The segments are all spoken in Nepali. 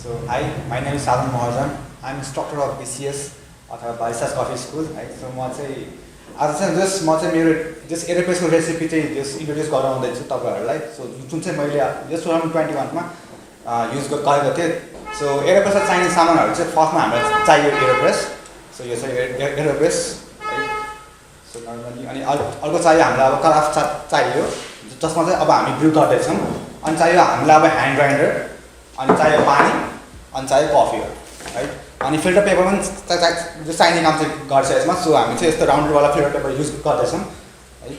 So hi, my name is Sajan Maharjan. I'm instructor of BCS अथवा baristascoffeeschool. Right? So म चाहिँ आज चाहिँ जस्ट Aeropress को रेसिपी चाहिँ जस्ट इन्ट्रोड्युस गराउँदै छु तपाईहरुलाई. सो जुन चाहिँ मैले जस्ट 2021 मा युज गरेको थिएँ. सो Aeropress र चाहिने सामानहरु चाहिँ फर्स्टमा हामीलाई चाहियो Aeropress. सो यो चाहिँ Aeropress. सो नर्मली अनि अर्को चाहियो हामीलाई अब कराफ चाहियो जसमा चाहिँ अब हामी ब्रु गर्दै छौं. अनि चाहियो हामीलाई अब ह्यान्ड ग्राइन्डर अनि चाहियो पानी अनि चाहियो कफी हो है. अनि फिल्टर पेपर पनि चाहिने काम चाहिँ गर्छ यसमा. सो हामी चाहिँ यस्तो राउन्डर वाला फिल्टर पेपर युज गर्दै छौं है.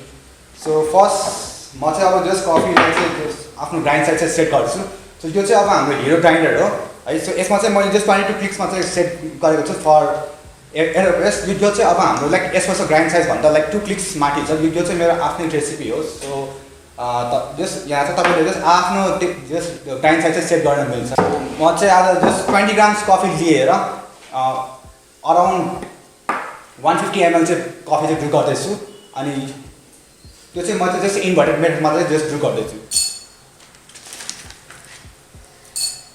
सो फर्स्ट म चाहिँ अब जस्ट कफीलाई चाहिँ आफ्नो ग्राइन्ड साइज चाहिँ सेट गर्छु. सो यो चाहिँ अब हाम्रो हिरो ग्राइन्डर हो है. सो यसमा चाहिँ मैले जस्ट 22 क्लिक्समा चाहिँ सेट गरेको छु फर Aeropress. यो चाहिँ अब हाम्रो लाइक एस्प्रेसो ग्राइन्ड साइज भन्दा लाइक 2 क्लिक्स माथि छ. यो चाहिँ मेरो आफ्नै रेसिपी हो. सो जस्ट यहाँ चाहिँ तपाईले जस्ट आफ्नो जस्ट ग्राइन्ड साइज चाहिँ सेट गर्न मिल्छ. म चाहिँ आज जस्ट 20 ग्राम्स कफी लिएर अराउन्ड 150 ml चाहिँ कफी चाहिँ ब्रु गर्दैछु. अनि त्यो चाहिँ म चाहिँ जस्ट इन्भर्टेड मेथडमा चाहिँ जस्ट ब्रु गर्दैछु.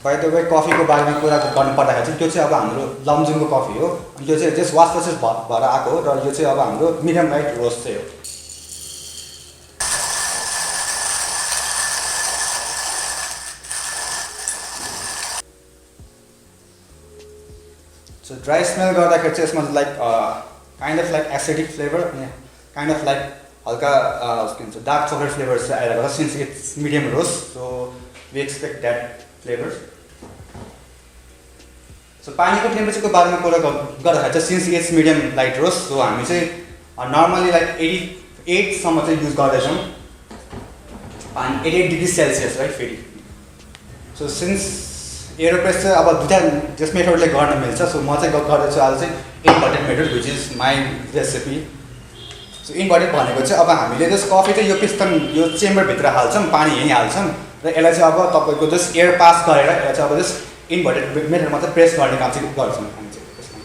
बाइ द वे कफीको बारेमा कुरा गर्नु पर्दाखेरि चाहिँ त्यो चाहिँ अब हाम्रो लमजुङको कफी हो. अनि यो चाहिँ जस्ट वास प्रोसेस भएर आएको हो र यो चाहिँ अब हाम्रो मिडियम लाइट रोस्ट चाहिँ हो. So dry smell गर्दाखेरि चाहिँ यसमा like kind of like acidic flavour अनि काइन्ड अफ लाइक हल्का के भन्छ डार्क चकलेट फ्लेभर चाहिँ आइरहेको छ since it's medium roast. So we expect that flavour. So पानीको टेम्परेचरको बारेमा कुरा गर्दाखेरि चाहिँ since it's medium light roast. So हामी चाहिँ नर्मली लाइक 88 सम्म चाहिँ युज गर्दैछौँ पानी. 88 डिग्री सेल्सियस राइट फेरि. सो सिन्स Aeropress चाहिँ अब दुईटा जस मेथडले गर्न मिल्छ. सो म चाहिँ गर्दैछु आज चाहिँ inverted method which is my recipe. So inverted भनेको चाहिँ अब हामीले जस्ट कफी चाहिँ यो पिस्टन यो चेम्बरभित्र हाल्छौँ पानी यहीँ हाल्छौँ र यसलाई चाहिँ अब तपाईँको जस्ट एयर पास गरेर यसलाई चाहिँ अब जस्ट इन्भर्टेड मेथडमा चाहिँ प्रेस गर्ने काम चाहिँ गर्छौँ हामी चाहिँ त्यसमा.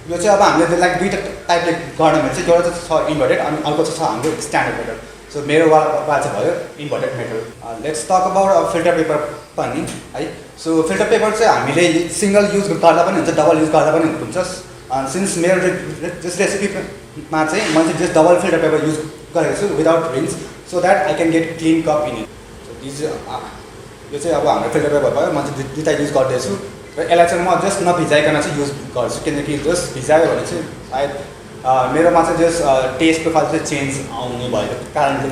यो चाहिँ अब हामीले लाइक दुईवटा टाइपले गर्न मिल्छ. एउटा चाहिँ छ इन्भर्टेड अनि अर्को चाहिँ छ हाम्रो स्ट्यान्डर्ड मेथड. सो मेरो वाला चाहिँ भयो inverted method. Let's talk about filter paper पनि है. सो फिल्टर पेपर चाहिँ हामीले सिङ्गल युज गर्दा पनि हुन्छ डबल युज गर्दा पनि हुन्छ. सिन्स मेरो जस्ट रेसिपीमा चाहिँ मैले just double filter paper use गरेको छु without rinse so that I can get clean cup in it. So यो चाहिँ अब हाम्रो फिल्टर पेपर भयो. म चाहिँ दुईवटा युज गर्दैछु र यसलाई चाहिँ म जस्ट नभिजाइकन चाहिँ युज गर्छु किनकि जस्ट भिजायो भने चाहिँ सायद मेरोमा चाहिँ जस्ट टेस्ट प्रोफाइल चाहिँ चेन्ज आउने भएको कारणले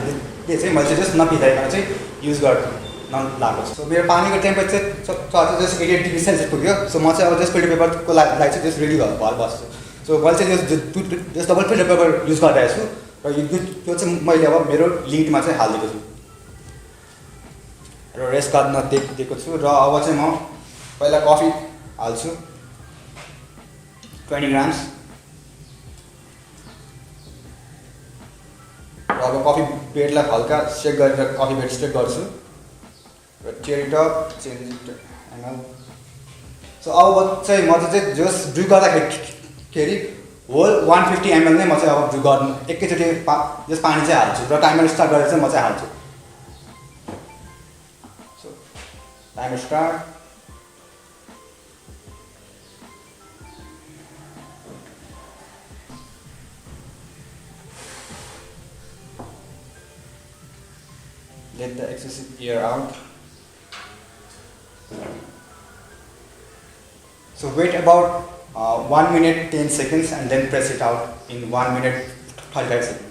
चाहिँ मैले चाहिँ जस्ट नभिजाइकन चाहिँ युज गर्न लागेको छु. सो मेरो पानीको टेम्परेचर चाहिँ जस्ट 88 डिग्री सेल्सियस पुग्यो. सो म चाहिँ अब जस्ट फिल्टर पेपरको लागि चाहिँ जस्ट रेडी भएर बस्छु. सो मैले चाहिँ just double filter paper use गरिरहेको छु र यो चाहिँ मैले अब मेरो लिडमा चाहिँ हालिदिएको छु र रेस्ट गर्न दिएको छु. र अब चाहिँ म पहिला कफी हाल्छु 20 ग्राम्स. र अब कफी बेडलाई हल्का सेक गरेर कफी बेड सेक गर्छु र tear it up change it ML. So अब चाहिँ म चाहिँ जस्ट ब्रु गर्दाखेरि होल 150 ml नै म चाहिँ अब ब्रु गर्नु एकैचोटि जस्ट पानी चाहिँ हाल्छु र टाइमर स्टार्ट गरेर चाहिँ म चाहिँ हाल्छु. So timer start. Let the excessive air out. So wait about 1 minute 10 seconds and then press it out in 1 minute 35 seconds.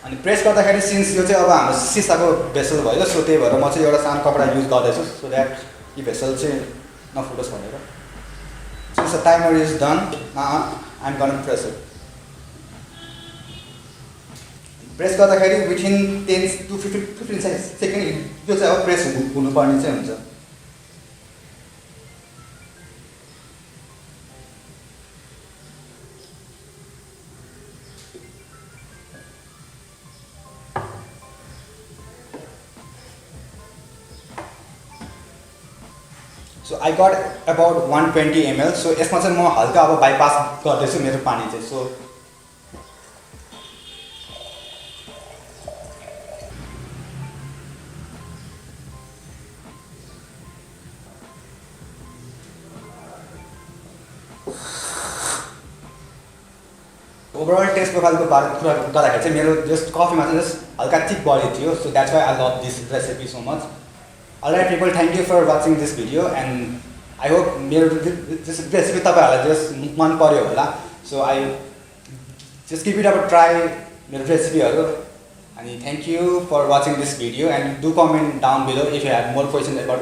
अनि प्रेस गर्दाखेरि सिन्स यो चाहिँ अब हाम्रो सिसाको भेसल भयो. सो त्यही भएर म चाहिँ एउटा सानो कपडा युज गर्दैछु सो द्याट यो भेसल चाहिँ नफुटोस् भनेर. Since the timer is done I am gonna press it. Press गर्दाखेरि विथिन 10 to 15 सेकेन्ड यो चाहिँ अब प्रेस हुनुपर्ने चाहिँ हुन्छ. So I got about 120 ml. सो यसमा चाहिँ म हल्का अब बाइपास गर्दैछु मेरो पानी चाहिँ. सो ओभरअल टेस्ट प्रोफाइलको बारेमा कुरा गर्दाखेरि चाहिँ मेरो जस्ट कफीमा चाहिँ जस्ट हल्का थिक बडी थियो, so that's why I love this recipe so much. Alright people, thank you for watching this video and I hope मेरो दिस रेसिपी तपाईँहरूलाई जस्ट मन पर्यो होला. So I just give it a try मेरो रेसिपीहरू. अनि thank you for watching this video and do comment down below if you have more question about